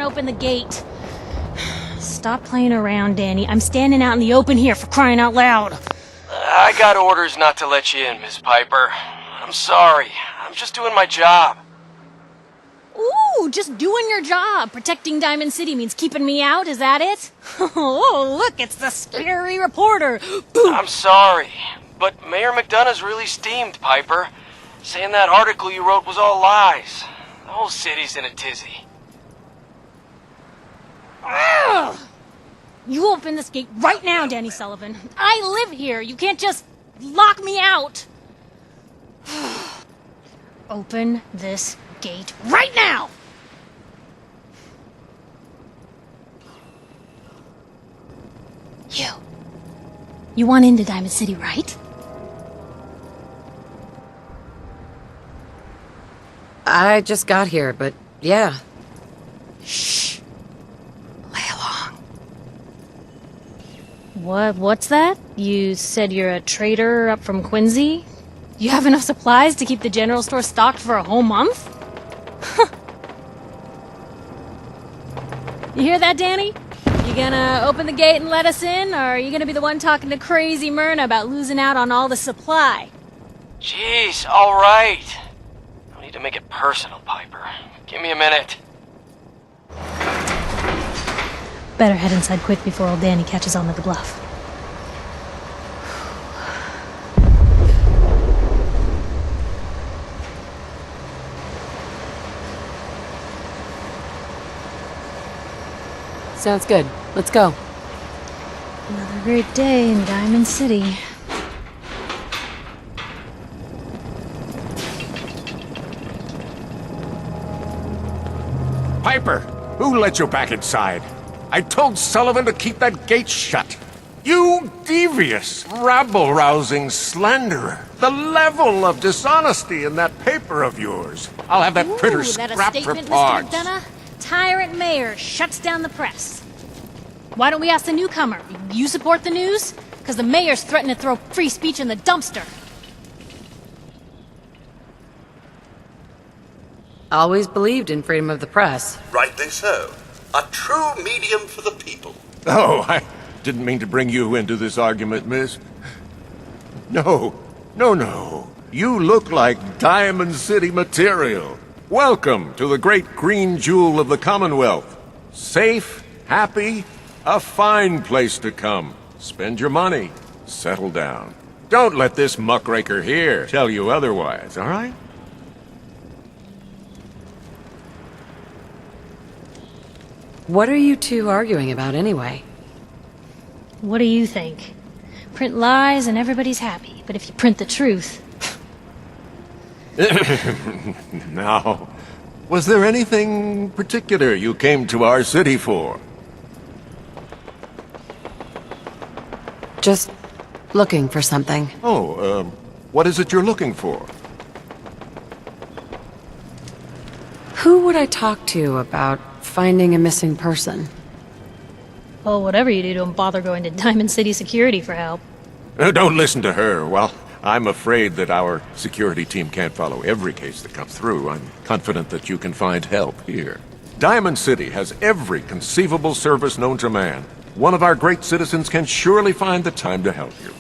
open the gate. Stop playing around, Danny. I'm standing out in the open here, for crying out loud. I got orders not to let you in, Miss Piper. I'm sorry. I'm just doing my job. Ooh, just doing your job. Protecting Diamond City means keeping me out, is that it? Oh, look, it's the scary reporter. Boom. I'm sorry, but Mayor McDonough's really steamed, Piper. Saying that article you wrote was all lies. The whole city's in a tizzy. Ugh. You open this gate right now, Danny Sullivan. I live here. You can't just lock me out. Open this gate right now! You want into Diamond City, right? I just got here, but yeah. Shh. Play along. What's that? You said you're a trader up from Quincy? You have enough supplies to keep the general store stocked for a whole month? You hear that, Danny? You gonna open the gate and let us in, or are you gonna be the one talking to crazy Myrna about losing out on all the supply? Jeez, all right. No need to make it personal, Piper. Give me a minute. Better head inside quick before old Danny catches on to the bluff. Sounds good. Let's go. Another great day in Diamond City. Piper, who let you back inside? I told Sullivan to keep that gate shut. You devious, rabble-rousing slanderer. The level of dishonesty in that paper of yours. I'll have that printer scrapped for parts. Mr. McDonough? Tyrant mayor shuts down the press. Why don't we ask the newcomer? You support the news? Because the mayor's threatened to throw free speech in the dumpster. Always believed in freedom of the press. Rightly so. A true medium for the people. Oh, I didn't mean to bring you into this argument, miss. No. You look like Diamond City material. Welcome to the great green jewel of the Commonwealth. Safe, happy, a fine place to come. Spend your money, settle down. Don't let this muckraker here tell you otherwise, all right? What are you two arguing about anyway? What do you think? Print lies and everybody's happy, but if you print the truth... Now, was there anything particular you came to our city for? Just looking for something. Oh, what is it you're looking for? Who would I talk to about finding a missing person? Well, whatever you do, don't bother going to Diamond City Security for help. Don't listen to her. Well, I'm afraid that our security team can't follow every case that comes through. I'm confident that you can find help here. Diamond City has every conceivable service known to man. One of our great citizens can surely find the time to help you.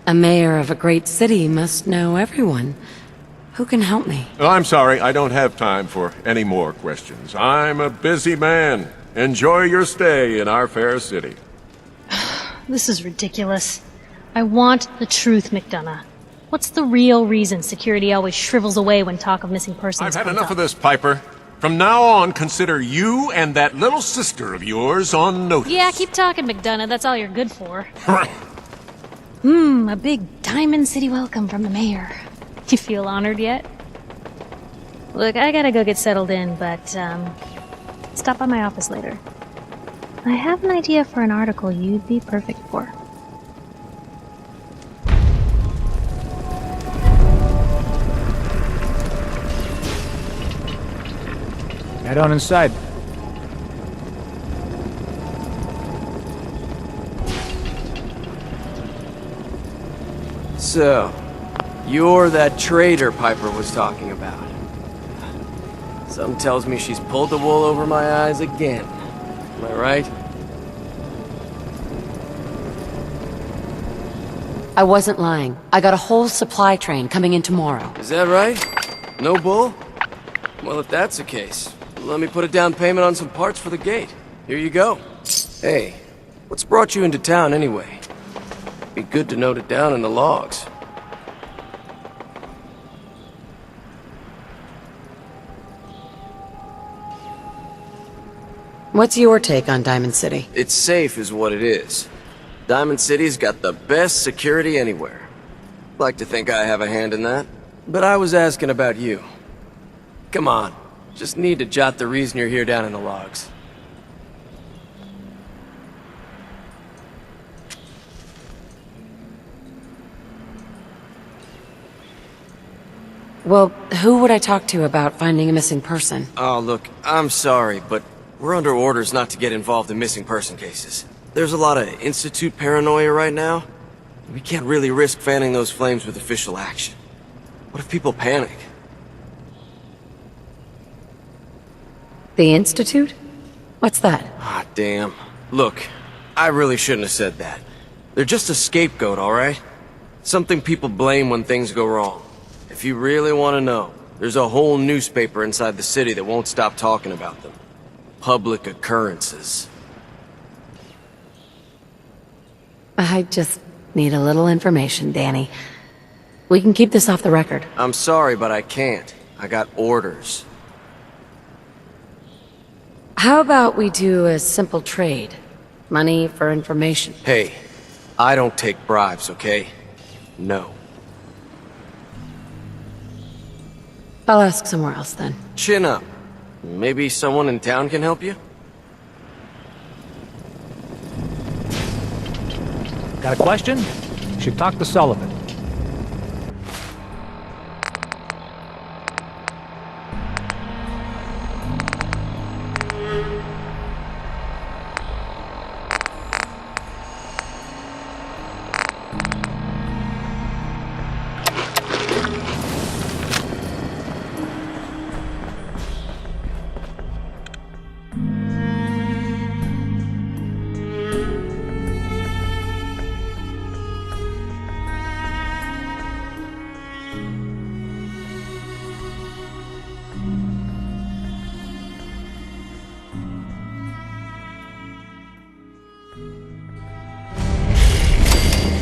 A mayor of a great city must know everyone. Who can help me? Oh, I'm sorry, I don't have time for any more questions. I'm a busy man. Enjoy your stay in our fair city. This is ridiculous. I want the truth, McDonough. What's the real reason security always shrivels away when talk of missing persons I've had comes enough up? of this, Piper. From now on, consider you and that little sister of yours on notice. Yeah, keep talking, McDonough. That's all you're good for. A big Diamond City welcome from the mayor. You feel honored yet? Look, I gotta go get settled in, but, stop by my office later. I have an idea for an article you'd be perfect for. Head on inside. So, You're that traitor Piper was talking about. Something tells me she's pulled the wool over my eyes again. Am I right? I wasn't lying. I got a whole supply train coming in tomorrow. Is that right? No bull? Well, if that's the case, let me put a down payment on some parts for the gate. Here you go. Hey, what's brought you into town anyway? Be good to note it down in the logs. What's your take on Diamond City? It's safe is what it is. Diamond City's got the best security anywhere. Like to think I have a hand in that. But I was asking about you. Come on, just need to jot the reason you're here down in the logs. Well, who would I talk to about finding a missing person? Oh, look, I'm sorry, but we're under orders not to get involved in missing person cases. There's a lot of Institute paranoia right now. We can't really risk fanning those flames with official action. What if people panic? The Institute? What's that? Ah, damn. Look, I really shouldn't have said that. They're just a scapegoat, alright? Something people blame when things go wrong. If you really want to know, there's a whole newspaper inside the city that won't stop talking about them. Public occurrences. I just need a little information, Danny. We can keep this off the record. I'm sorry, but I can't. I got orders. How about we do a simple trade? Money for information. Hey, I don't take bribes, okay? No. I'll ask somewhere else then. Chin up. Maybe someone in town can help you? Got a question? You should talk to Sullivan.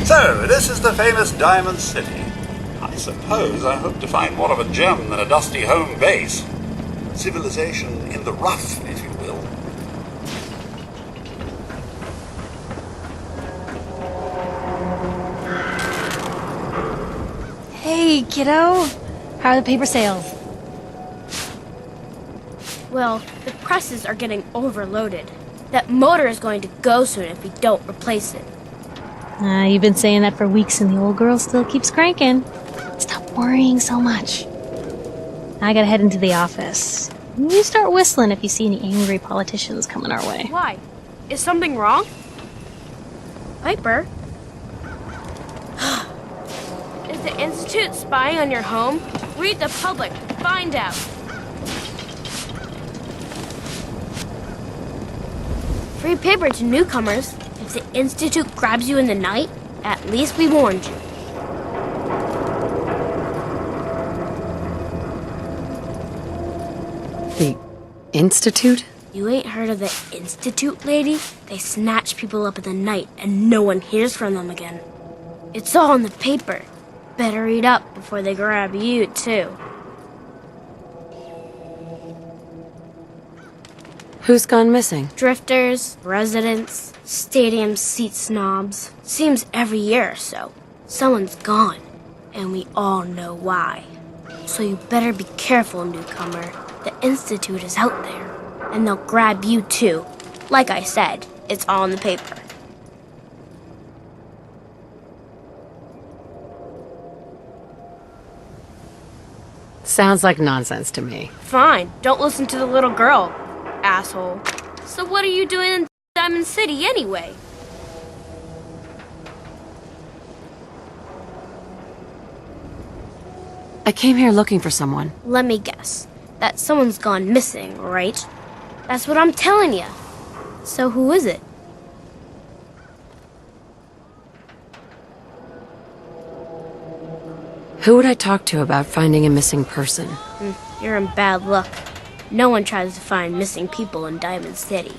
So, this is the famous Diamond City. I suppose I hope to find more of a gem than a dusty home base. Civilization in the rough, if you will. Hey, kiddo. How are the paper sales? Well, the presses are getting overloaded. That motor is going to go soon if we don't replace it. You've been saying that for weeks and the old girl still keeps cranking. Stop worrying so much. I gotta head into the office. You start whistling if you see any angry politicians coming our way. Why? Is something wrong? Piper? Is the Institute spying on your home? Read the public to find out. Free paper to newcomers. If the Institute grabs you in the night, at least we warned you. The Institute? You ain't heard of the Institute, lady? They snatch people up in the night and no one hears from them again. It's all in the paper. Better read up before they grab you, too. Who's gone missing? Drifters, residents, stadium seat snobs. Seems every year or so, someone's gone, and we all know why. So you better be careful, newcomer. The Institute is out there, and they'll grab you too. Like I said, it's all in the paper. Sounds like nonsense to me. Fine, don't listen to the little girl, asshole. So what are you doing in Diamond City anyway? I came here looking for someone. Let me guess. That someone's gone missing, right? That's what I'm telling you. So who is it? Who would I talk to about finding a missing person? You're in bad luck. No one tries to find missing people in Diamond City.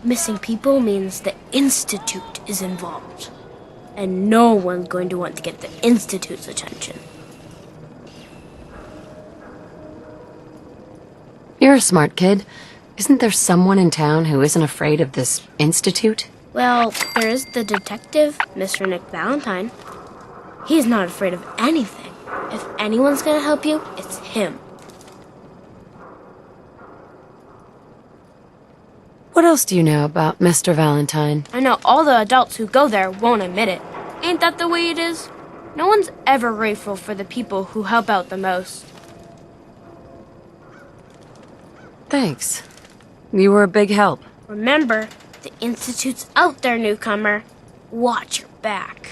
Missing people means the Institute is involved. And no one's going to want to get the Institute's attention. You're a smart kid. Isn't there someone in town who isn't afraid of this Institute? Well, there is the detective, Mr. Nick Valentine. He's not afraid of anything. If anyone's gonna help you, it's him. What else do you know about Mr. Valentine? I know all the adults who go there won't admit it. Ain't that the way it is? No one's ever grateful for the people who help out the most. Thanks. You were a big help. Remember, the Institute's out there, newcomer. Watch your back.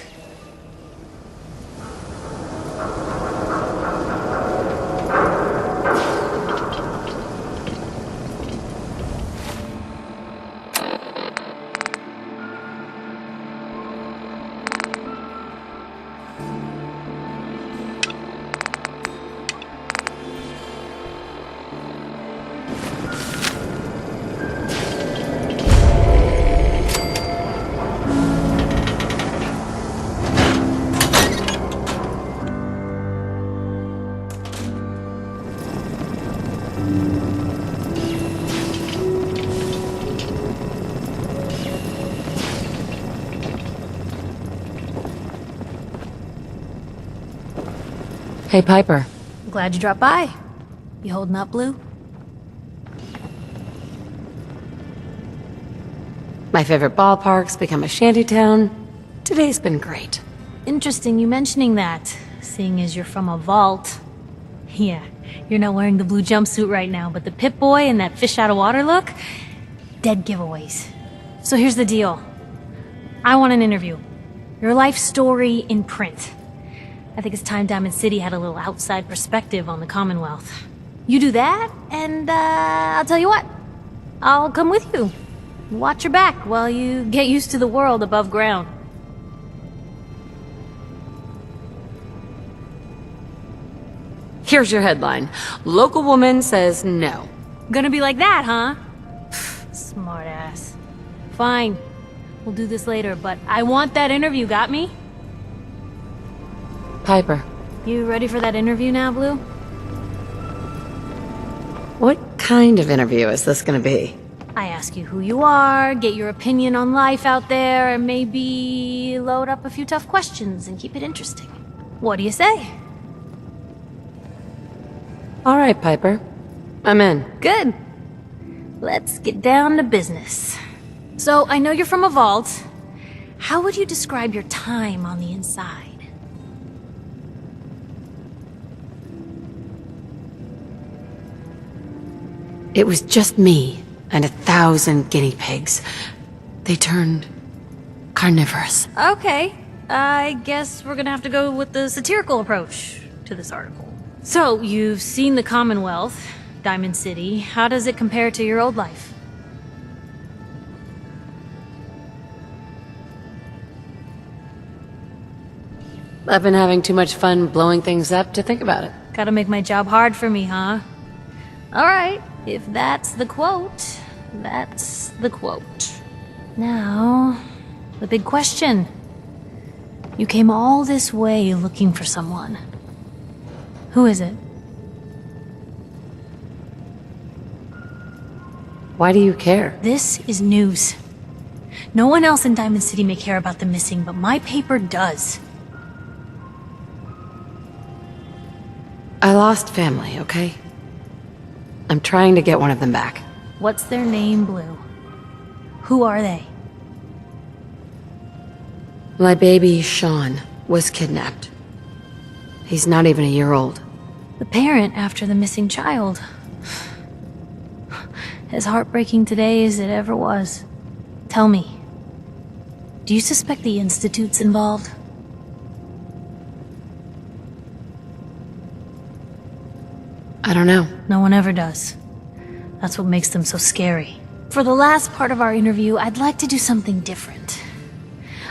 Hey, Piper. Glad you dropped by. You holding up, Blue? My favorite ballpark's become a shantytown. Today's been great. Interesting you mentioning that, seeing as you're from a vault. Yeah, you're not wearing the blue jumpsuit right now, but the Pip-Boy and that fish out of water look? Dead giveaways. So here's the deal. I want an interview. Your life story in print. I think it's time Diamond City had a little outside perspective on the Commonwealth. You do that, and I'll tell you what. I'll come with you. Watch your back while you get used to the world above ground. Here's your headline. Local woman says no. Gonna be like that, huh? Smart ass. Fine. We'll do this later, but I want that interview, got me? Piper, You ready for that interview now, Blue? what kind of interview is this gonna be? I ask you who you are, get your opinion on life out there, and maybe load up a few tough questions and keep it interesting. What do you say? All right, Piper. I'm in. Good. Let's get down to business. So, I know you're from a vault. How would you describe your time on the inside? It was just me and 1,000 guinea pigs. They turned carnivorous. Okay, I guess we're gonna have to go with the satirical approach to this article. So, you've seen the Commonwealth, Diamond City. How does it compare to your old life? I've been having too much fun blowing things up to think about it. Gotta make my job hard for me, huh? Alright, if that's the quote, that's the quote. Now, the big question. You came all this way looking for someone. Who is it? Why do you care? This is news. No one else in Diamond City may care about the missing, but my paper does. I lost family, okay? I'm trying to get one of them back. What's their name, Blue? Who are they? My baby, Sean, was kidnapped. He's not even a year old. The parent after the missing child. As heartbreaking today as it ever was. Tell me, do you suspect the Institute's involved? I don't know. No one ever does. That's what makes them so scary. For the last part of our interview, I'd like to do something different.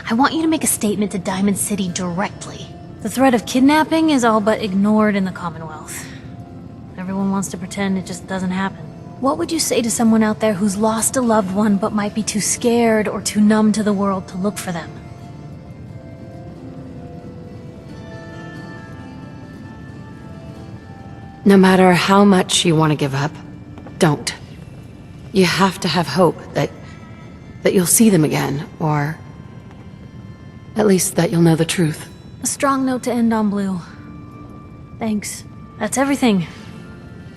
I want you to make a statement to Diamond-City directly. The threat of kidnapping is all but ignored in the Commonwealth. Everyone wants to pretend it just doesn't happen. What would you say to someone out there who's lost a loved one but might be too scared or too numb to the world to look for them? No matter how much you want to give up, don't. You have to have hope that you'll see them again, or at least that you'll know the truth. A strong note to end on, Blue. Thanks. That's everything.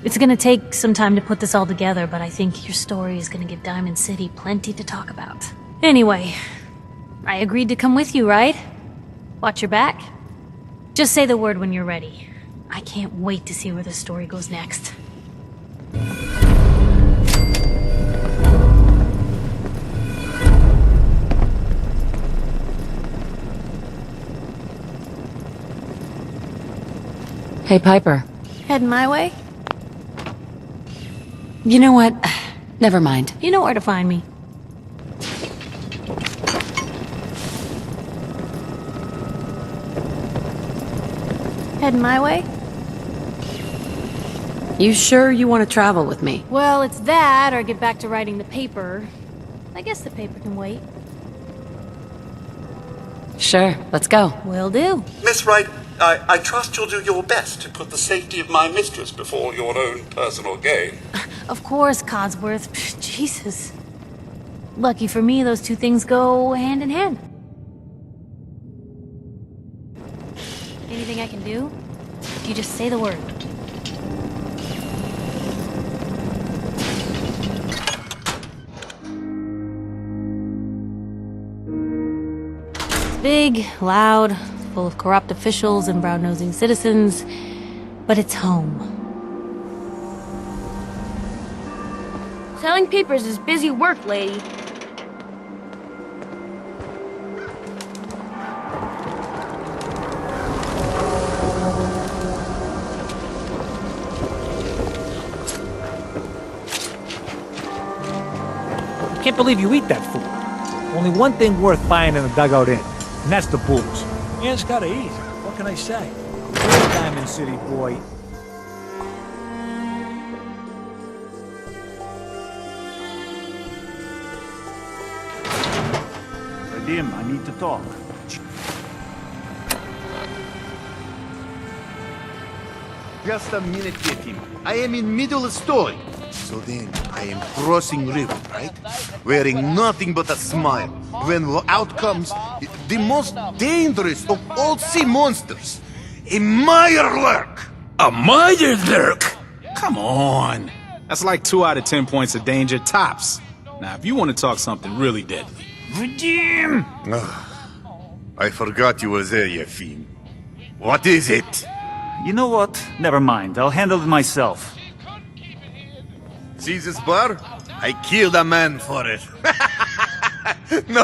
It's gonna take some time to put this all together, but I think your story is gonna give Diamond-City plenty to talk about. Anyway, I agreed to come with you, right? Watch your back. Just say the word when you're ready. I can't wait to see where the story goes next. Hey, Piper. Heading my way? You know what? Never mind. You know where to find me. Heading my way? You sure you want to travel with me? Well, it's that, or get back to writing the paper. I guess the paper can wait. Sure, let's go. Will do. Miss Wright, I trust you'll do your best to put the safety of my mistress before your own personal gain. Of course, Codsworth. Jesus. Lucky for me, those two things go hand in hand. Anything I can do? You just say the word. It's big, loud, full of corrupt officials and brown-nosing citizens, but it's home. Selling papers is busy work, lady. Can't believe you eat that food. Only one thing worth buying in the dugout inn, and that's the booze. Man's gotta eat. What can I say? You're a Diamond City boy. Vadim, I need to talk. Just a minute, Yefim. I am in middle of story. So then, I am crossing river, right? Wearing nothing but a smile. When out comes the most dangerous of all sea monsters, a Mirelurk! A Mirelurk? Come on. That's like 2 out of 10 points of danger tops. Now, if you want to talk something really deadly. Vadim! I forgot you were there, Yefim. What is it? You know what? Never mind. I'll handle it myself. See this bar? I killed a man for it. No,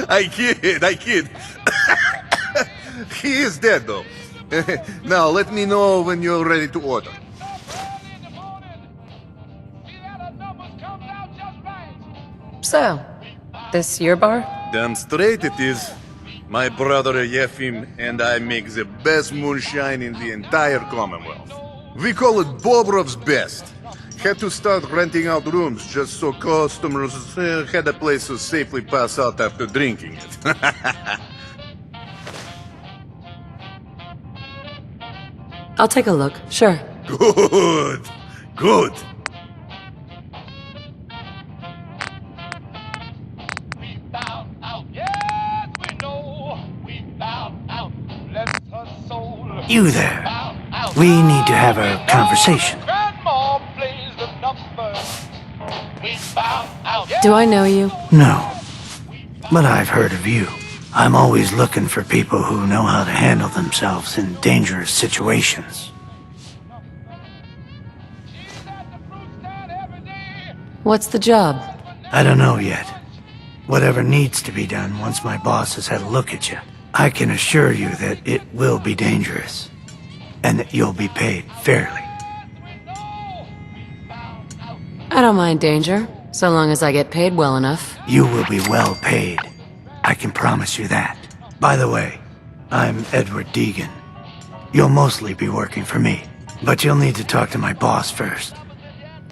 I kid. He is dead, though. Now, let me know when you're ready to order. So, this your bar? Damn straight it is. My brother Yefim and I make the best moonshine in the entire Commonwealth. We call it Bobrov's Best. Had to start renting out rooms just so customers had a place to safely pass out after drinking it. I'll take a look, sure. Good. You there. We need to have a conversation. Do I know you? No, but I've heard of you. I'm always looking for people who know how to handle themselves in dangerous situations. What's the job? I don't know yet. Whatever needs to be done once my boss has had a look at you. I can assure you that it will be dangerous, and that you'll be paid fairly. I don't mind danger, so long as I get paid well enough. You will be well paid. I can promise you that. By the way, I'm Edward Deegan. You'll mostly be working for me, but you'll need to talk to my boss first.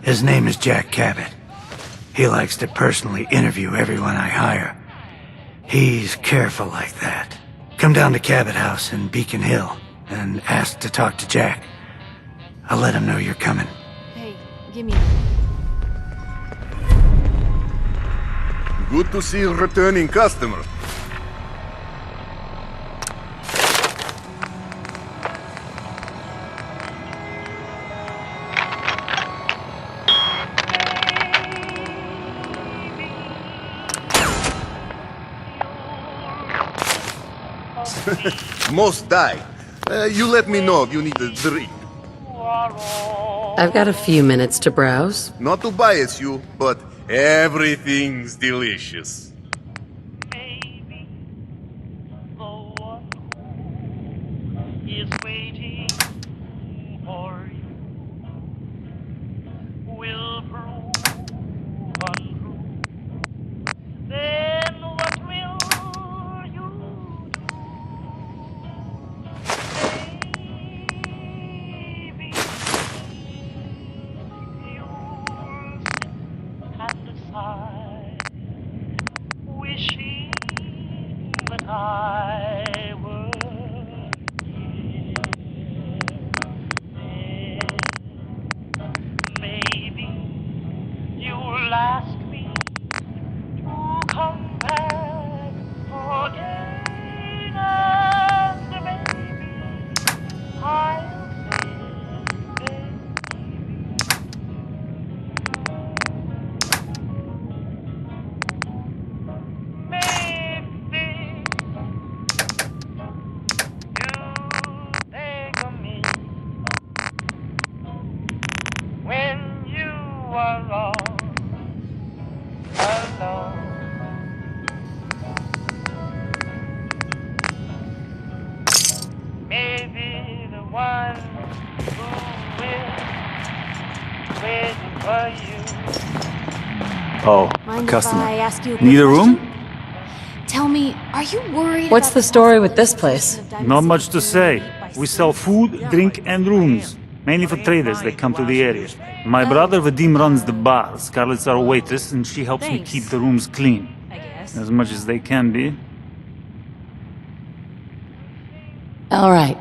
His name is Jack Cabot. He likes to personally interview everyone I hire. He's careful like that. Come down to Cabot House in Beacon Hill and ask to talk to Jack. I'll let him know you're coming. Hey, give me... Good to see a returning customer. Most die. You let me know if you need a drink. I've got a few minutes to browse. Not to bias you, but everything's delicious. Maybe the one is waiting for you will prove untrue. Then what will you do? Maybe you'll sit and decide, wishing that I were here. Then maybe you'll ask me to come back again, and maybe I'll say, maybe you think of me when you are all alone. Maybe the one who will wait for you. Oh, Mind a customer. if I ask you a Need a quick room? question? Tell me, are you worried What's about the story with this place? Not much to say. We sell food, drink, and rooms. Mainly for traders that come to the area. My brother Vadim runs the bar. Scarlett's our waitress, and she helps me Thanks. keep the rooms clean. I guess. As much as they can be. All right.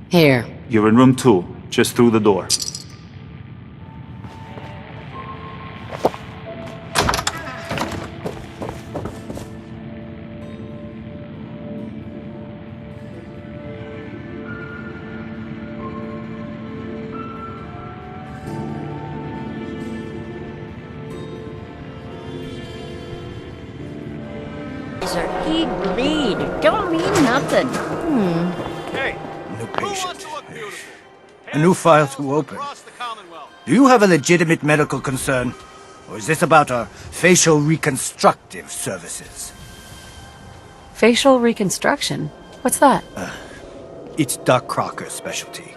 Here. You're in room 2, just through the door. He agreed. Don't mean nothing. New patient. A new file to open. Do you have a legitimate medical concern? Or is this about our facial reconstructive services? Facial reconstruction? What's that? It's Doc Crocker's specialty.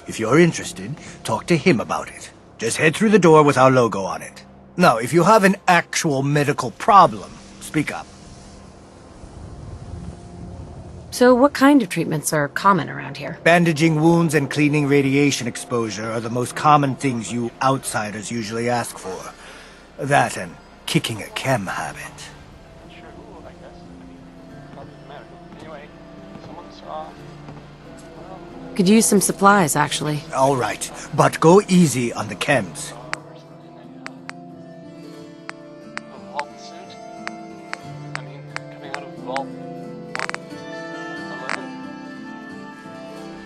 If you're interested, talk to him about it. Just head through the door with our logo on it. Now, if you have an actual medical problem, speak up. So what kind of treatments are common around here? Bandaging wounds and cleaning radiation exposure are the most common things you outsiders usually ask for. That and kicking a chem habit. Could use some supplies, actually. All right, but go easy on the chems.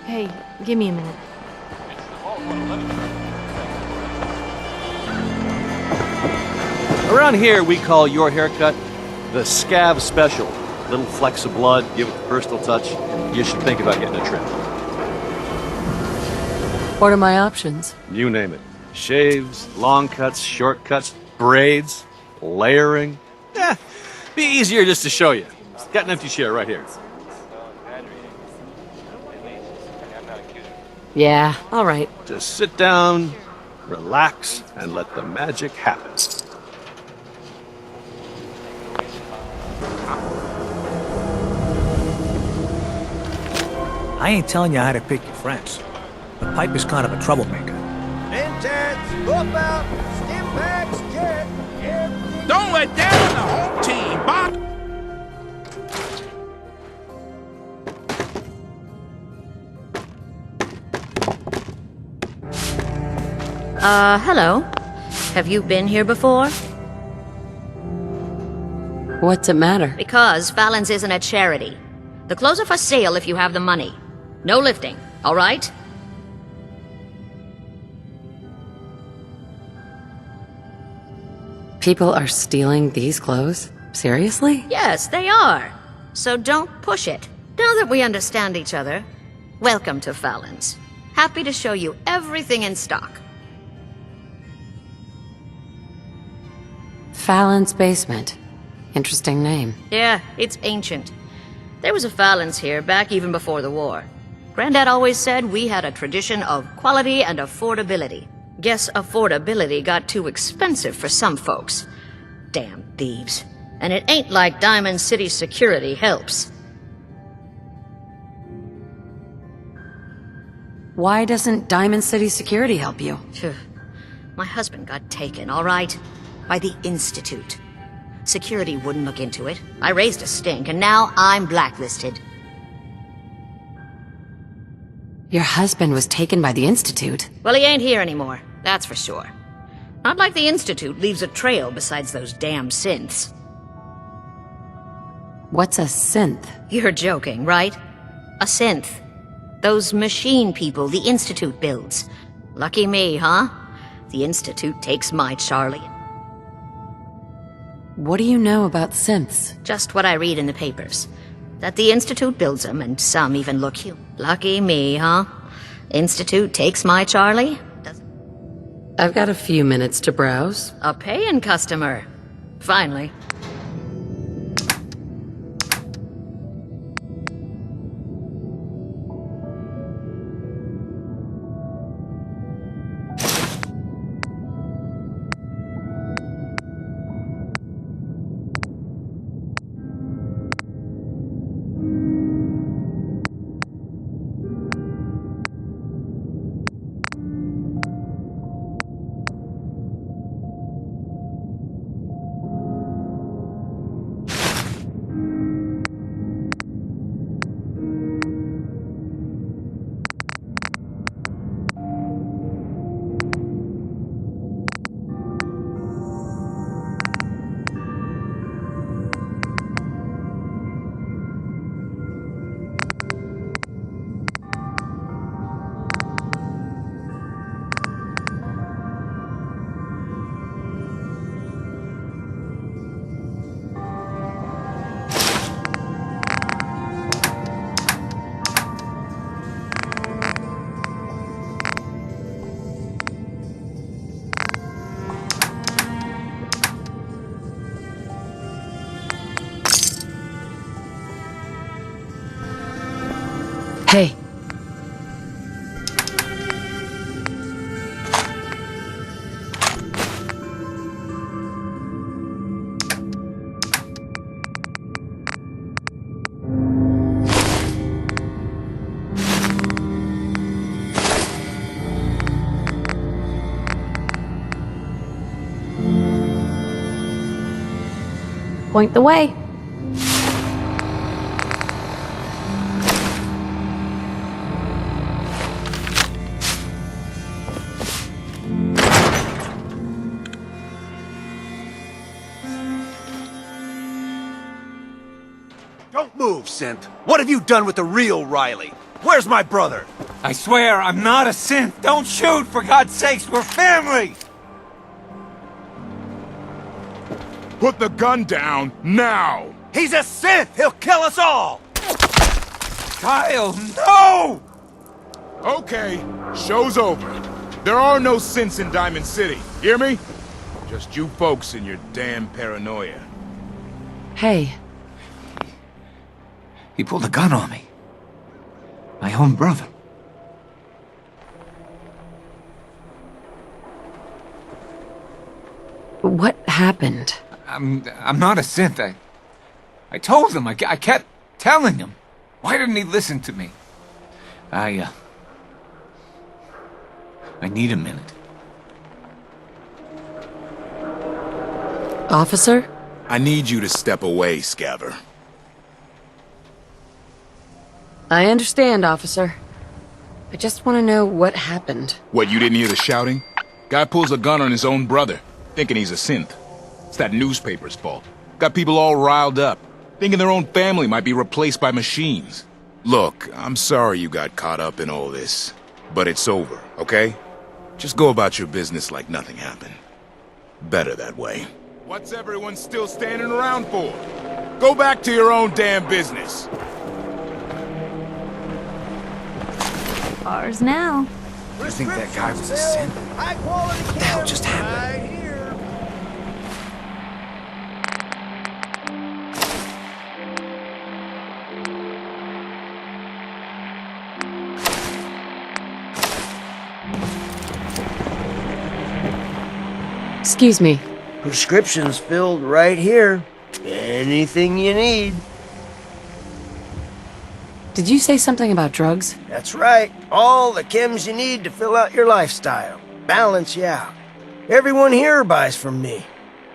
Hey, give me a minute. Around here, we call your haircut the scab special. Little flecks of blood, give it a personal touch. You should think about getting a trim. What are my options? You name it. Shaves, long cuts, short cuts, braids, layering. Be easier just to show you. Got an empty chair right here. Yeah, all right. Just sit down, relax, and let the magic happen. I ain't telling you how to pick your friends, but Pipe is kind of a troublemaker. Intense, whoop out, stim packs, jet, everything. Don't let down the whole team, Bob. Hello. Have you been here before? What's it matter? Because Fallon's isn't a charity. The clothes are for sale if you have the money. No lifting, all right? People are stealing these clothes? Seriously? Yes, they are. So don't push it. Now that we understand each other, welcome to Fallon's. Happy to show you everything in stock. Fallon's Basement. Interesting name. Yeah, it's ancient. There was a Fallon's here back even before the war. Granddad always said we had a tradition of quality and affordability. Guess affordability got too expensive for some folks. Damn thieves. And it ain't like Diamond-City security helps. Why doesn't Diamond-City security help you? Phew. My husband got taken, all right? By the Institute. Security wouldn't look into it. I raised a stink, and now I'm blacklisted. Your husband was taken by the Institute? Well, he ain't here anymore, that's for sure. Not like the Institute leaves a trail besides those damn synths. What's a synth? You're joking, right? A synth. Those machine people the Institute builds. Lucky me, huh? The Institute takes my Charlie. What do you know about synths? Just what I read in the papers. That the Institute builds them, and some even look human. Lucky me, huh? Institute takes my Charlie? I've got a few minutes to browse. A paying customer. Finally. Hey. Point the way. Don't move, Synth. What have you done with the real Riley? Where's my brother? I swear, I'm not a synth. Don't shoot, for God's sakes. We're family. Put the gun down, now! He's a synth! He'll kill us all! Kyle, no! Okay, show's over. There are no synths in Diamond City, hear me? Just you folks and your damn paranoia. Hey. He pulled a gun on me. My own brother. happened? I'm not a synth. I told him. I kept telling him. Why didn't he listen to me? I need a minute. Officer? I need you to step away, Scaver. I understand, officer. I just want to know what happened. What, you didn't hear the shouting? Guy pulls a gun on his own brother, thinking he's a synth. It's that newspaper's fault. Got people all riled up, thinking their own family might be replaced by machines. Look, I'm sorry you got caught up in all this, but it's over, okay? Just go about your business like nothing happened. Better that way. What's everyone still standing around for? Go back to your own damn business. Ours now. I think that guy was a synth. What the hell just happened? Excuse me. Prescriptions filled right here. Anything you need. Did you say something about drugs? That's right. All the chems you need to fill out your lifestyle. Balance you out. Everyone here buys from me.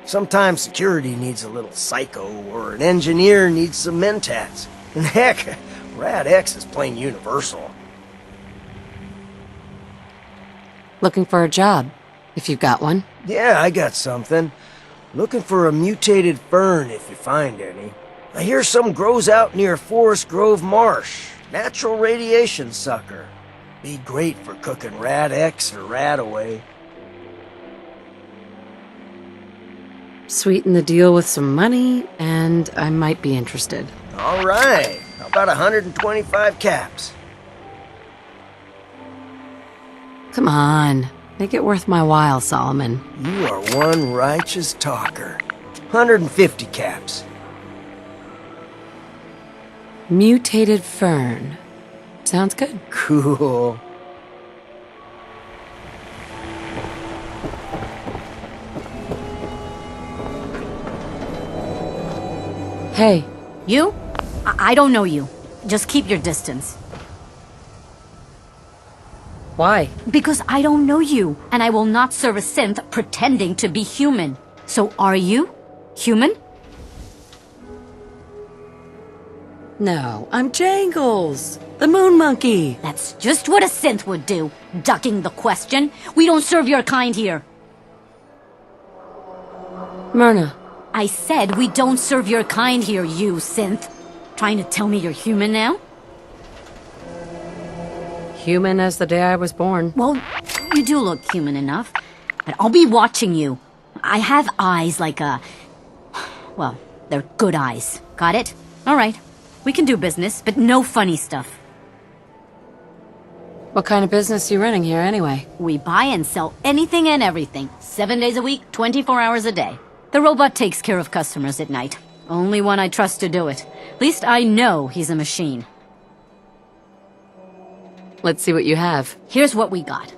Sometimes security needs a little psycho, or an engineer needs some mentats. And heck, Rad X is plain universal. Looking for a job, if you've got one. Yeah, I got something. Looking for a mutated fern if you find any. I hear some grows out near Forest Grove Marsh. Natural radiation sucker. Be great for cooking Rad X or Rad Away. Sweeten the deal with some money, and I might be interested. All right. How about 125 caps? Come on. Make it worth my while, Solomon. You are one righteous talker. 150 caps. Mutated fern. Sounds good. Cool. Hey. You? I don't know you. Just keep your distance. Why? Because I don't know you, and I will not serve a synth pretending to be human. So are you human? No, I'm Jangles, the moon monkey. That's just what a synth would do, ducking the question. We don't serve your kind here. Myrna. I said we don't serve your kind here, you synth. Trying to tell me you're human now? Human as the day I was born. Well, you do look human enough. But I'll be watching you. I have eyes like a... Well, they're good eyes. Got it? All right. We can do business, but no funny stuff. What kind of business are you running here, anyway? We buy and sell anything and everything. 7 days a week, 24 hours a day. The robot takes care of customers at night. Only one I trust to do it. At least I know he's a machine. Let's see what you have. Here's what we got.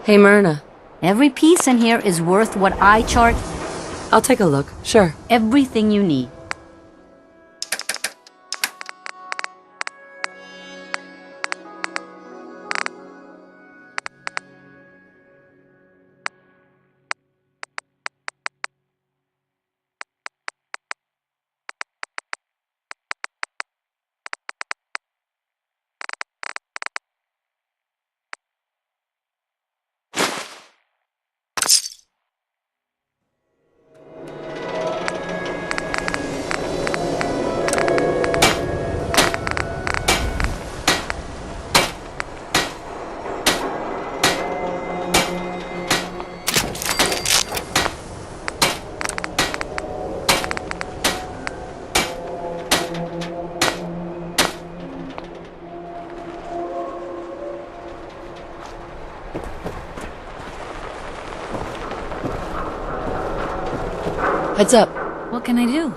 Hey, Myrna. Every piece in here is worth what I charge. I'll take a look, sure. Everything you need. Heads up. What can I do?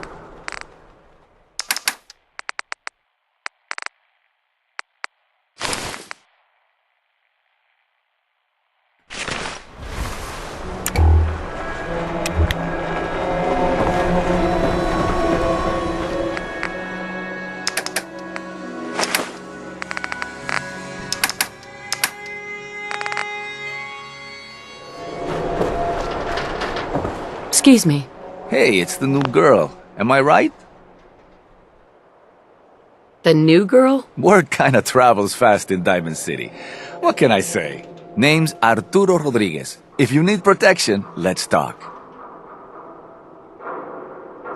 Excuse me. Hey, it's the new girl. Am I right? The new girl? Word kinda travels fast in Diamond City. What can I say? Name's Arturo Rodriguez. If you need protection, let's talk.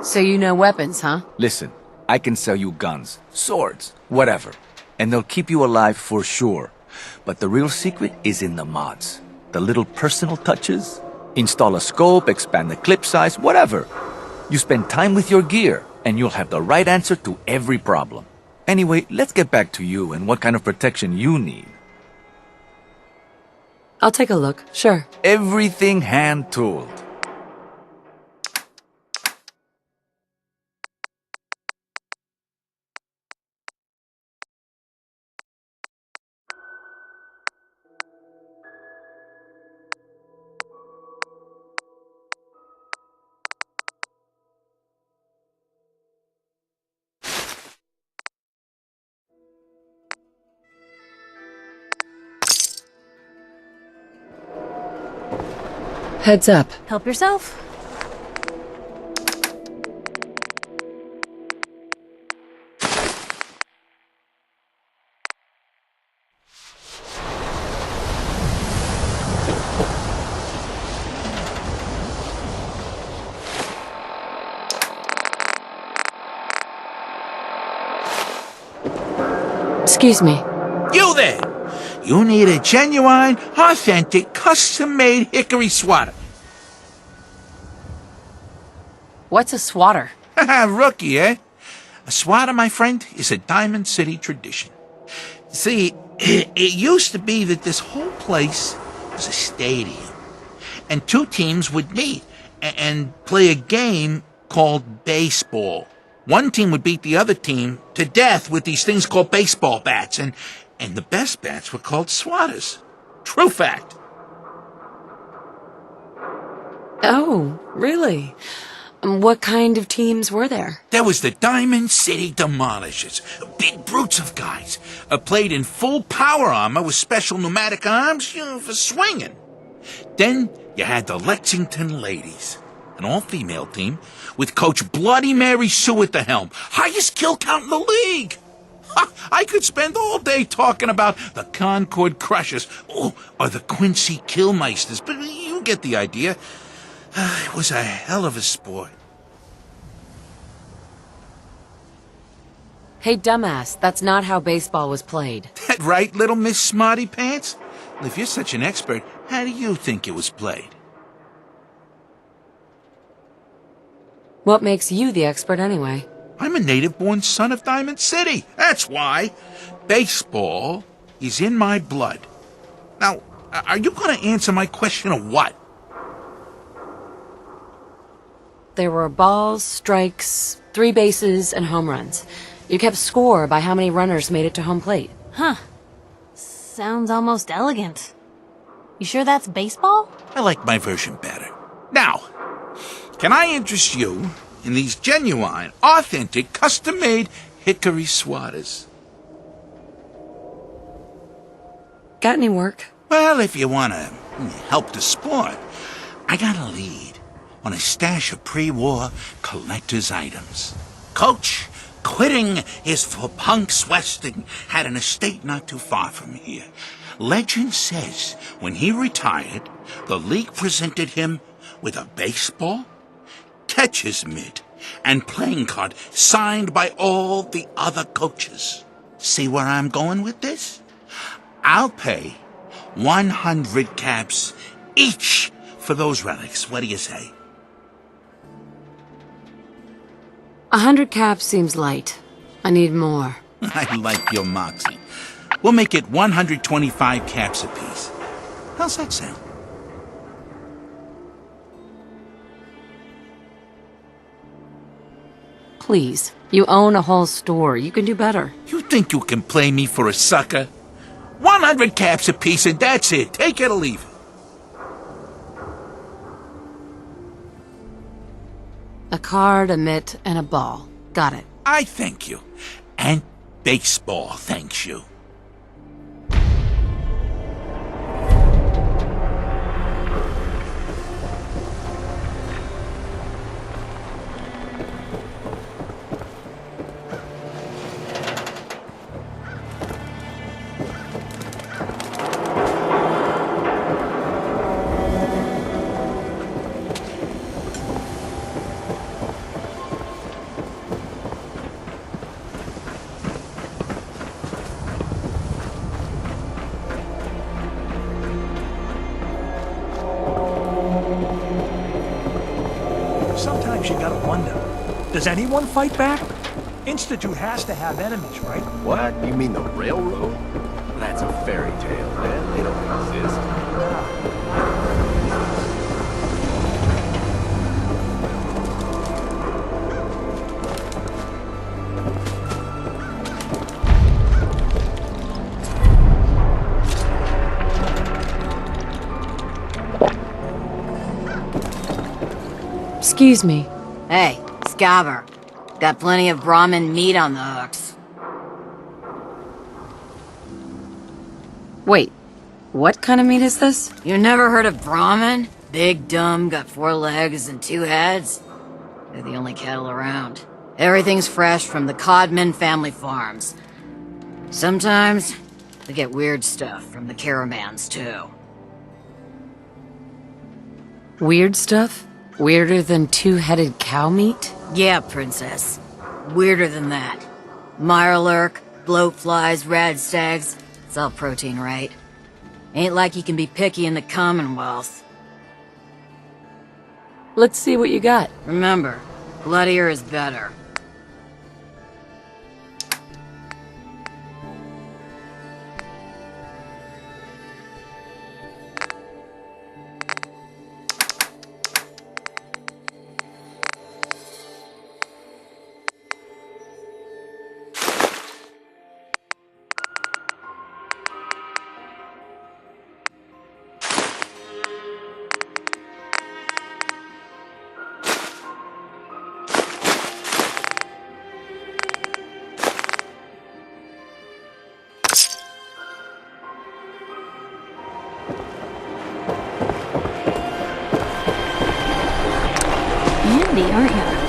So you know weapons, huh? Listen, I can sell you guns, swords, whatever. And they'll keep you alive for sure. But the real secret is in the mods. The little personal touches. Install a scope, expand the clip size, whatever. You spend time with your gear, and you'll have the right answer to every problem. Anyway, let's get back to you and what kind of protection you need. I'll take a look, sure. Everything hand-tooled. Heads up. Help yourself. Excuse me. You there! You need a genuine, authentic, custom-made hickory swatter. What's a swatter? Rookie, eh? A swatter, my friend, is a Diamond City tradition. See, it used to be that this whole place was a stadium, and two teams would meet and play a game called baseball. One team would beat the other team to death with these things called baseball bats, and the best bats were called swatters. True fact. Oh, really? What kind of teams were there? There was the Diamond City Demolishers. Big brutes of guys. Played in full power armor with special pneumatic arms, for swinging. Then you had the Lexington Ladies, an all-female team with Coach Bloody Mary Sue at the helm. Highest kill count in the league. I could spend all day talking about the Concord Crushers or the Quincy Killmeisters, but you get the idea. It was a hell of a sport. Hey, dumbass, that's not how baseball was played. That right, little Miss Smarty Pants? Well, if you're such an expert, how do you think it was played? What makes you the expert anyway? I'm a native-born son of Diamond City. That's why. Baseball is in my blood. Now, are you going to answer my question or what? There were balls, strikes, 3 bases, and home runs. You kept score by how many runners made it to home plate. Huh. Sounds almost elegant. You sure that's baseball? I like my version better. Now, can I interest you in these genuine, authentic, custom-made hickory swatters? Got any work? Well, if you want to help the sport, I got a lead on a stash of pre-war collector's items. Coach, quitting his for punks Westing, had an estate not too far from here. Legend says when he retired, the league presented him with a baseball, catcher's mitt, and playing card signed by all the other coaches. See where I'm going with this? I'll pay 100 caps each for those relics. What do you say? 100 caps seems light. I need more. I like your moxie. We'll make it 125 caps apiece. How's that sound? Please. You own a whole store. You can do better. You think you can play me for a sucker? 100 caps apiece and that's it. Take it or leave it. A card, a mitt, and a ball. Got it. I thank you. And baseball thanks you. Sometimes you gotta wonder, does anyone fight back? Institute has to have enemies, right? What? You mean the railroad? That's a fairy tale, man. They don't exist. Excuse me. Hey, Scabber. Got plenty of Brahmin meat on the hooks. Wait, what kind of meat is this? You never heard of Brahmin? Big, dumb, got 4 legs and 2 heads. They're the only cattle around. Everything's fresh from the Codman family farms. Sometimes, they get weird stuff from the caravans, too. Weird stuff? Weirder than 2-headed cow meat? Yeah, princess. Weirder than that. Mirelurk, bloatflies, rad stags. It's all protein, right? Ain't like you can be picky in the Commonwealth. Let's see what you got. Remember, bloodier is better. Handy, aren't you?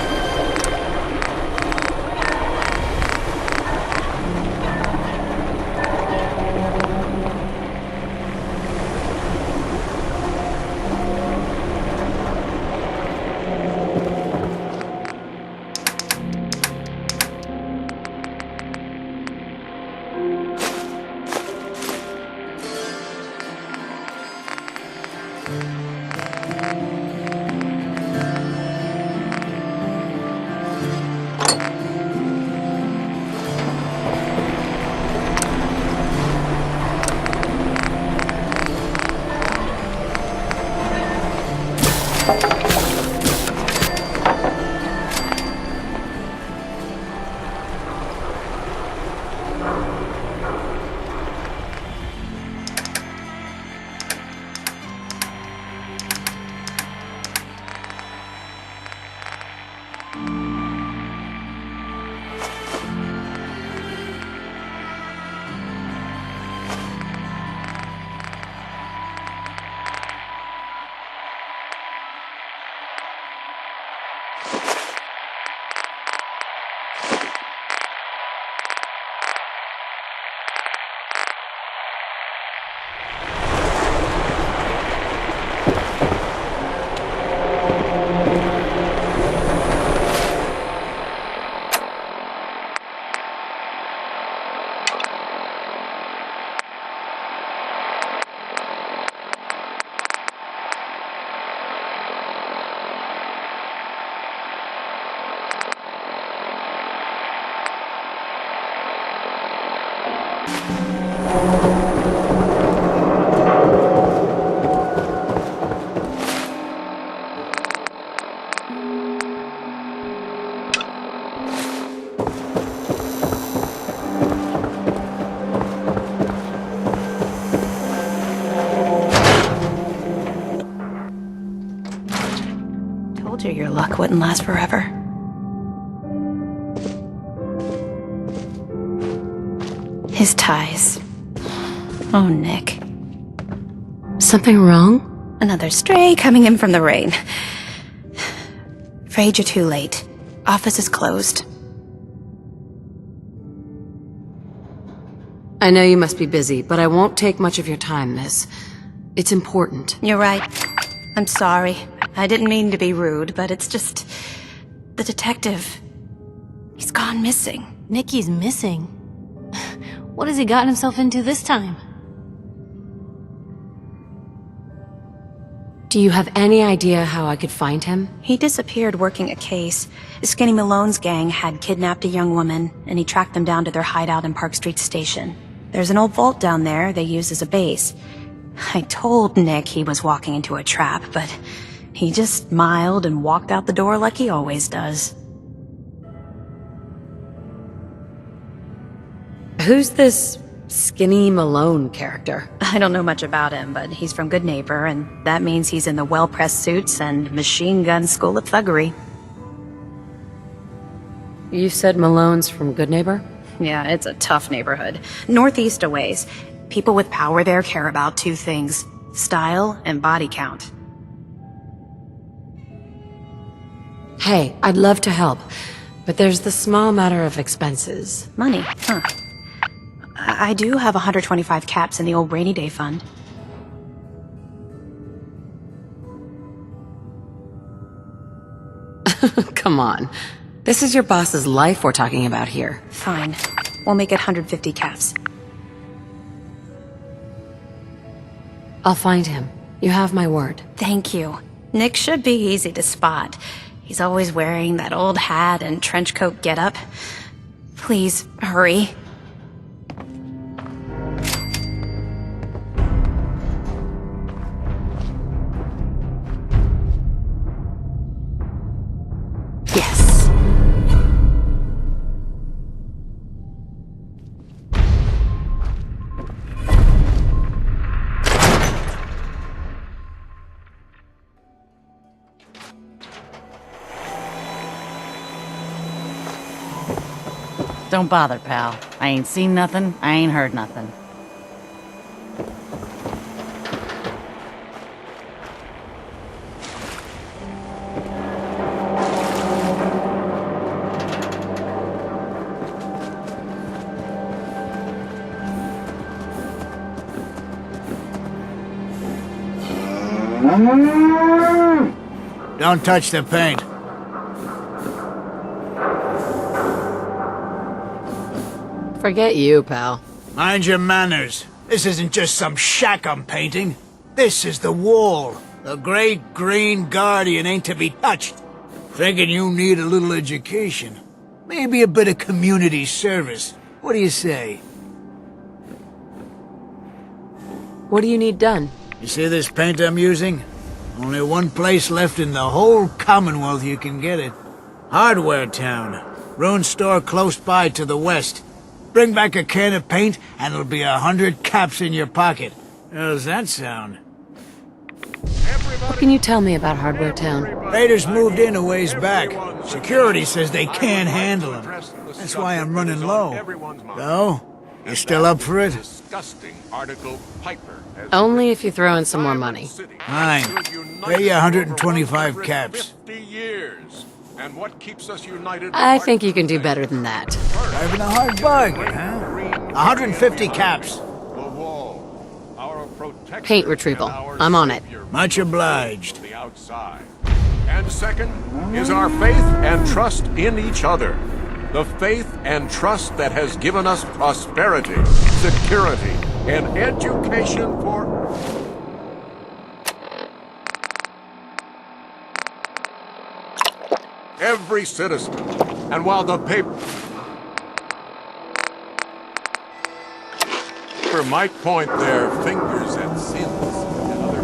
Told you your luck wouldn't last forever. His ties. Oh, Nick. Something wrong? Another stray coming in from the rain. Afraid you're too late. Office is closed. I know you must be busy, but I won't take much of your time, miss. It's important. You're right. I'm sorry. I didn't mean to be rude, but it's just... the detective... he's gone missing. Nicky's missing? What has he gotten himself into this time? Do you have any idea how I could find him? He disappeared working a case. Skinny Malone's gang had kidnapped a young woman, and he tracked them down to their hideout in Park Street Station. There's an old vault down there they use as a base. I told Nick he was walking into a trap, but he just smiled and walked out the door like he always does. Who's this Skinny Malone character? I don't know much about him, but he's from Good Neighbor, and that means he's in the well-pressed suits and machine gun school of thuggery. You said Malone's from Good Neighbor? Yeah, it's a tough neighborhood. Northeast a ways. People with power there care about two things: style and body count. Hey, I'd love to help, but there's the small matter of expenses. Money, huh? I do have 125 caps in the old rainy day fund. Come on. This is your boss's life we're talking about here. Fine. We'll make it 150 caps. I'll find him. You have my word. Thank you. Nick should be easy to spot. He's always wearing that old hat and trench coat getup. Please, hurry. Yes. Don't bother, pal. I ain't seen nothing, I ain't heard nothing. Don't touch the paint. Forget you, pal. Mind your manners. This isn't just some shack I'm painting. This is the wall. The great green guardian ain't to be touched. Thinking you need a little education. Maybe a bit of community service. What do you say? What do you need done? You see this paint I'm using? Only one place left in the whole Commonwealth you can get it. Hardware Town. Ruin store close by to the west. Bring back a can of paint, and it'll be 100 caps in your pocket. How's that sound? What can you tell me about Hardware Town? Raiders moved in a ways back. Security says they can't handle them. That's why I'm running low. So, you still up for it? Only if you throw in some more money. Fine. Pay you 125 caps. And what keeps us united? I think you can do better than that. Having a hard bargain, huh? 150 caps. Paint retrieval. I'm on it. Much obliged. And second is our faith and trust in each other. The faith and trust that has given us prosperity, security, and education for... every citizen. And while the paper... paper might point their fingers at sins and other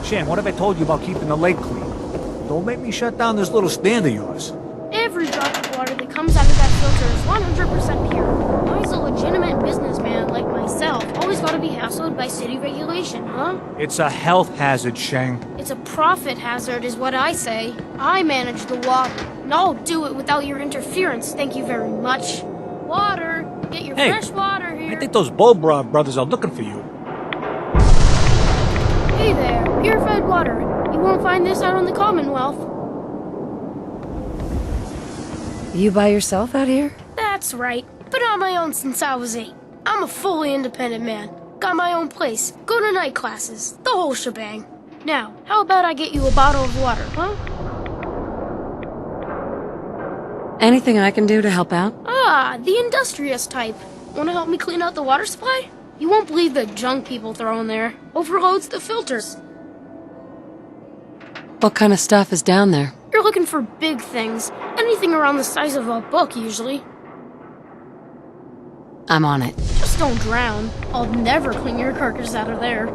Shan, what have I told you about keeping the lake clean? Don't make me shut down this little stand of yours. Every drop of water that comes out of that filter is 100% pure. Why is a legitimate businessman like myself always gotta be hassled by city regulation, huh? It's a health hazard, Shang. It's a profit hazard is what I say. I manage the water, and I'll do it without your interference, thank you very much. Water! Get your fresh water here! I think those Bulbra brothers are looking for you. Hey there, purified water. You won't find this out on the Commonwealth. You by yourself out here? That's right. Been on my own since I was 8. I'm a fully independent man. Got my own place, go to night classes, the whole shebang. Now, how about I get you a bottle of water, huh? Anything I can do to help out? Ah, the industrious type. Wanna help me clean out the water supply? You won't believe the junk people throw in there. Overloads the filters. What kind of stuff is down there? You're looking for big things. Anything around the size of a book, usually. I'm on it. Just don't drown. I'll never clean your carcass out of there.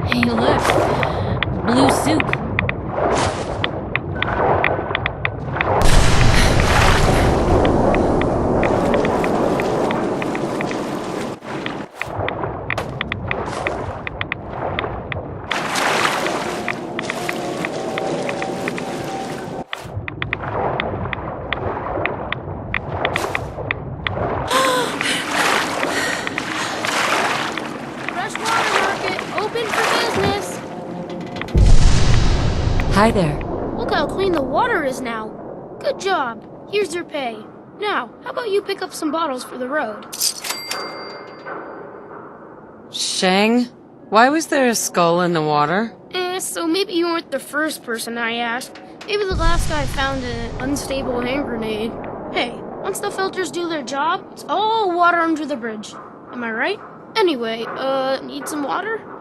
Hey, look. Blue soup. Hi there. Look how clean the water is now. Good job. Here's your pay. Now, how about you pick up some bottles for the road? Shang, why was there a skull in the water? So maybe you weren't the first person I asked. Maybe the last guy found an unstable hand grenade. Hey, once the filters do their job, it's all water under the bridge. Am I right? Anyway, need some water?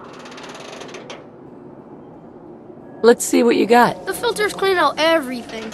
Let's see what you got. The filters clean out everything.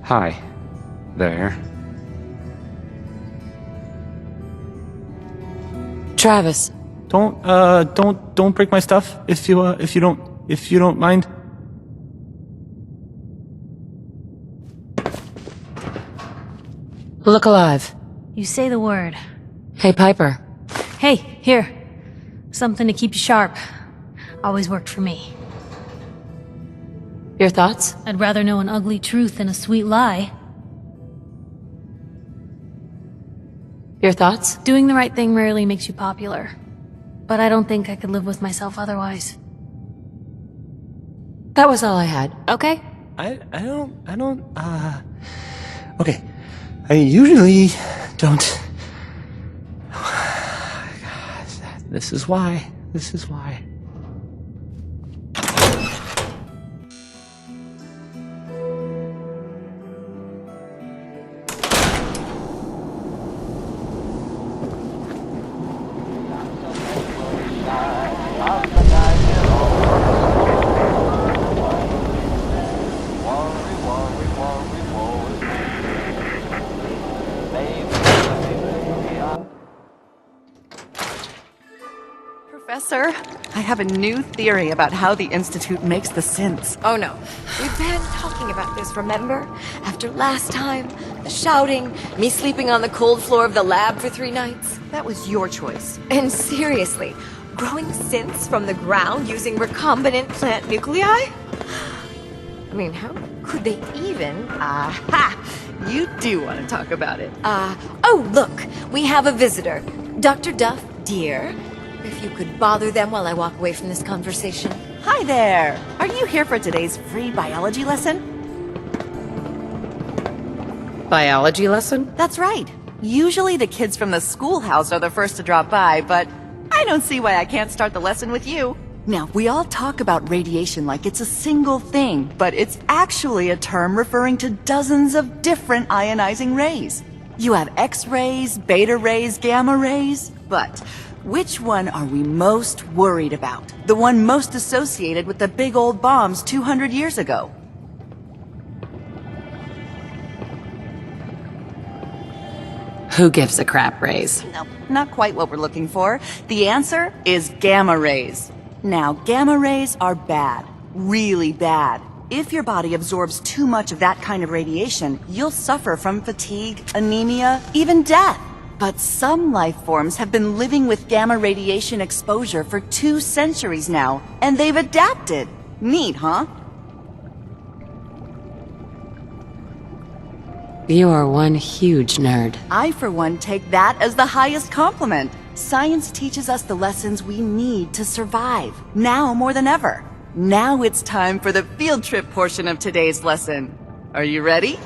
Hi. There. Travis. Don't break my stuff if you don't mind. Look alive. You say the word. Hey, Piper. Hey, here. Something to keep you sharp. Always worked for me. Your thoughts? I'd rather know an ugly truth than a sweet lie. Your thoughts? Doing the right thing rarely makes you popular. But I don't think I could live with myself otherwise. That was all I had. Okay. Okay. I usually don't... This is why. Professor, I have a new theory about how the Institute makes the synths. Oh no. We've been talking about this, remember? After last time, the shouting, me sleeping on the cold floor of the lab for 3 nights. That was your choice. And seriously, growing synths from the ground using recombinant plant nuclei? I mean, how could they even? Aha! You do want to talk about it. Oh look, we have a visitor. Dr. Duff, dear. If you could bother them while I walk away from this conversation. Hi there! Are you here for today's free biology lesson? Biology lesson? That's right. Usually the kids from the schoolhouse are the first to drop by, but I don't see why I can't start the lesson with you. Now, we all talk about radiation like it's a single thing, but it's actually a term referring to dozens of different ionizing rays. You have X-rays, beta rays, gamma rays, but which one are we most worried about? The one most associated with the big old bombs 200 years ago. Who gives a crap, rays? No, not quite what we're looking for. The answer is gamma rays. Now, gamma rays are bad. Really bad. If your body absorbs too much of that kind of radiation, you'll suffer from fatigue, anemia, even death. But some life forms have been living with gamma radiation exposure for 2 centuries now, and they've adapted. Neat, huh? You are one huge nerd. I, for one, take that as the highest compliment. Science teaches us the lessons we need to survive, now more than ever. Now it's time for the field trip portion of today's lesson. Are you ready?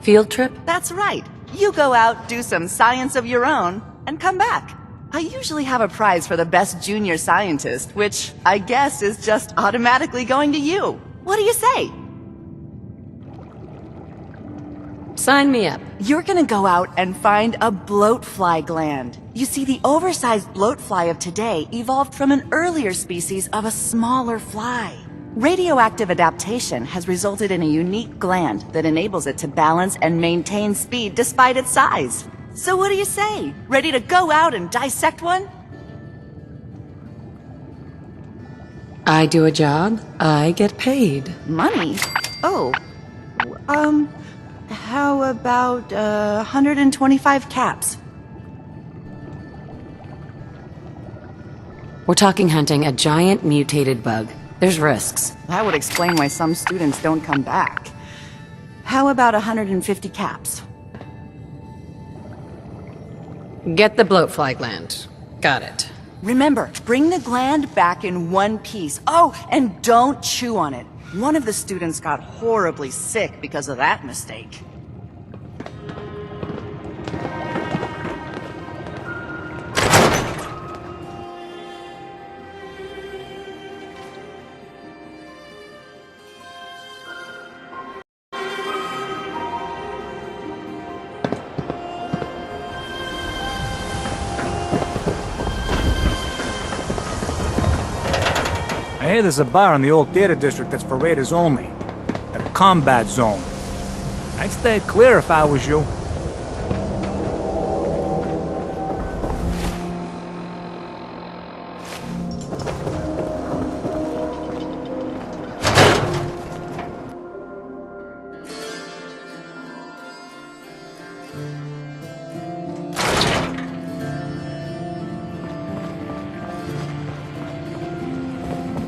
Field trip? That's right. You go out, do some science of your own, and come back. I usually have a prize for the best junior scientist, which I guess is just automatically going to you. What do you say? Sign me up. You're gonna go out and find a bloatfly gland. You see, the oversized bloatfly of today evolved from an earlier species of a smaller fly. Radioactive adaptation has resulted in a unique gland that enables it to balance and maintain speed despite its size. So what do you say? Ready to go out and dissect one? I do a job, I get paid. Money? Oh. How about 125 caps? We're talking hunting a giant mutated bug. There's risks. That would explain why some students don't come back. How about 150 caps? Get the bloatfly gland. Got it. Remember, bring the gland back in one piece. Oh, and don't chew on it. One of the students got horribly sick because of that mistake. I hear there's a bar in the old theater district that's for raiders only. The combat zone. I'd stay clear if I was you.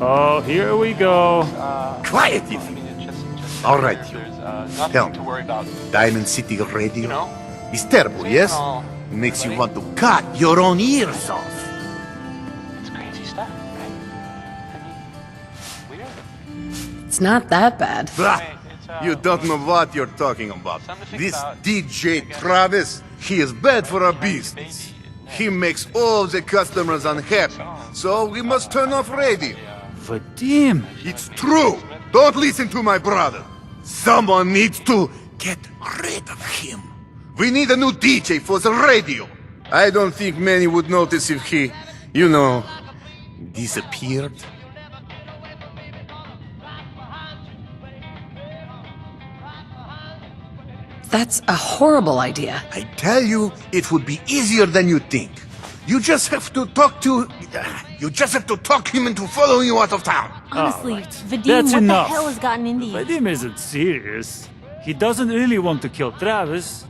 Oh, here we go. Quiet, you. All right, you. Tell me, Diamond-Siti radio is terrible, yes? It makes you want to cut your own ears off. It's crazy stuff, right? It's not that bad. Bah! You don't know what you're talking about. This DJ Travis, he is bad for our business. He makes all the customers unhappy, so we must turn off radio. Vadim! It's true! Don't listen to my brother. Someone needs to get rid of him. We need a new DJ for the radio. I don't think many would notice if he, you know, disappeared. That's a horrible idea. I tell you, it would be easier than you think. You just have to talk to... You just have to talk him into following you out of town. Honestly, Vadim, That's what enough. the hell has gotten into you? Vadim isn't serious. He doesn't really want to kill Travis.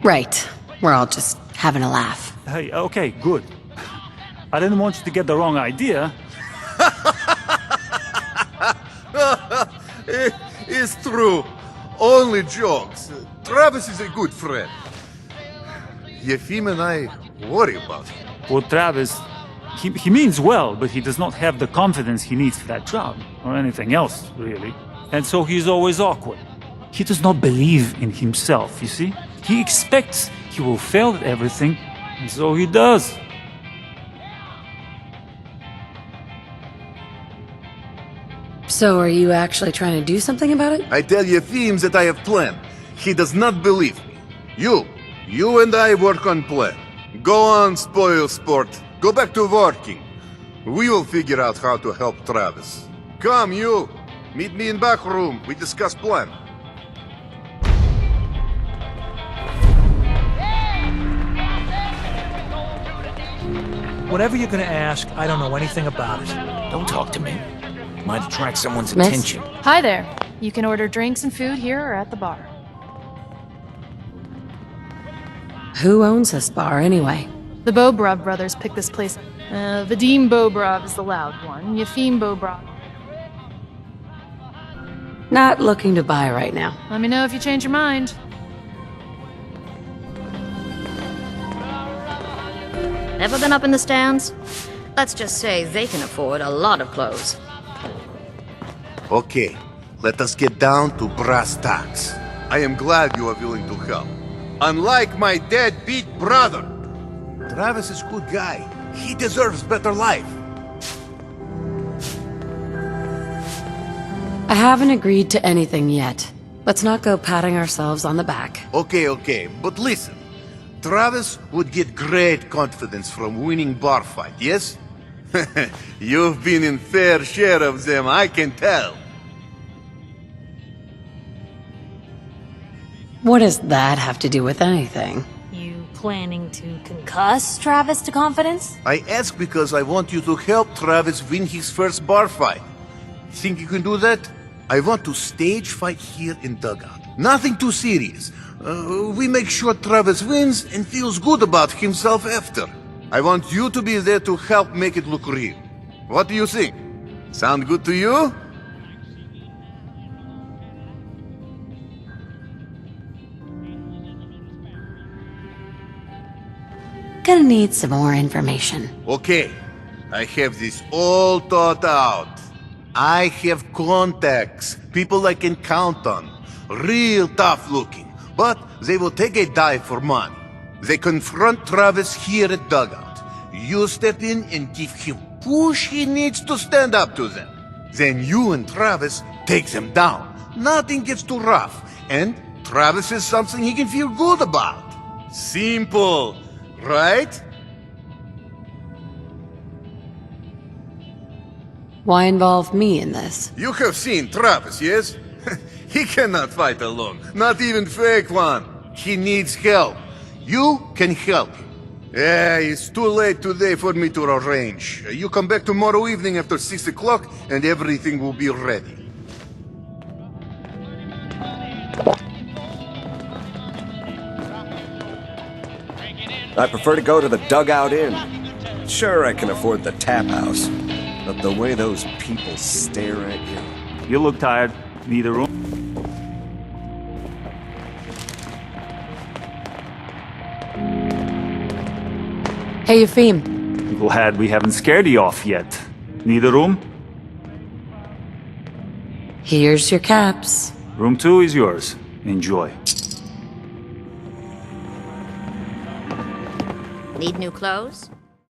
Right. We're all just having a laugh. Hey, okay, good. I didn't want you to get the wrong idea. It's true. Only jokes. Travis is a good friend. Yefim and I worry about him. Well, Travis, he means well, but he does not have the confidence he needs for that job, or anything else, really. And so he's always awkward. He does not believe in himself, you see? He expects he will fail at everything, and so he does. So are you actually trying to do something about it? I tell Yefim that I have planned. He does not believe me. You and I work on plan. Go on, spoil sport. Go back to working. We will figure out how to help Travis. Come, you. Meet me in back room. We discuss plan. Whatever you're gonna ask, I don't know anything about it. Don't talk to me. Might attract someone's Miss? attention. Hi there. You can order drinks and food here or at the bar. Who owns this bar, anyway? The Bobrov brothers picked this place. Vadim Bobrov is the loud one. Yefim Bobrov. Not looking to buy right now. Let me know if you change your mind. Ever been up in the stands? Let's just say they can afford a lot of clothes. Okay, let us get down to brass tacks. I am glad you are willing to help. Unlike my deadbeat brother. Travis is a good guy. He deserves better life. I haven't agreed to anything yet. Let's not go patting ourselves on the back. Okay, but listen. Travis would get great confidence from winning bar fight, yes? You've been in fair share of them, I can tell. What does that have to do with anything? You planning to concuss Travis to confidence? I ask because I want you to help Travis win his first bar fight. Think you can do that? I want to stage fight here in dugout. Nothing too serious. We make sure Travis wins and feels good about himself after. I want you to be there to help make it look real. What do you think? Sound good to you? Gonna need some more information. Okay, I have this all thought out. I have contacts, people I can count on. Real tough looking, but they will take a dive for money. They confront Travis here at dugout. You step in and give him push he needs to stand up to them. Then you and Travis take them down. Nothing gets too rough, and Travis is something he can feel good about. Simple, right? Why involve me in this? You have seen Travis, yes? He cannot fight alone, not even fake one. He needs help. You can help him. It's too late today for me to arrange. You come back tomorrow evening after 6 o'clock and everything will be ready. I prefer to go to the Dugout Inn. Sure, I can afford the tap house, but the way those people stare at you... You look tired. Need a room? Hey, Yefim. Glad we haven't scared you off yet. Need a room? Here's your caps. Room 2 is yours. Enjoy. Need new clothes?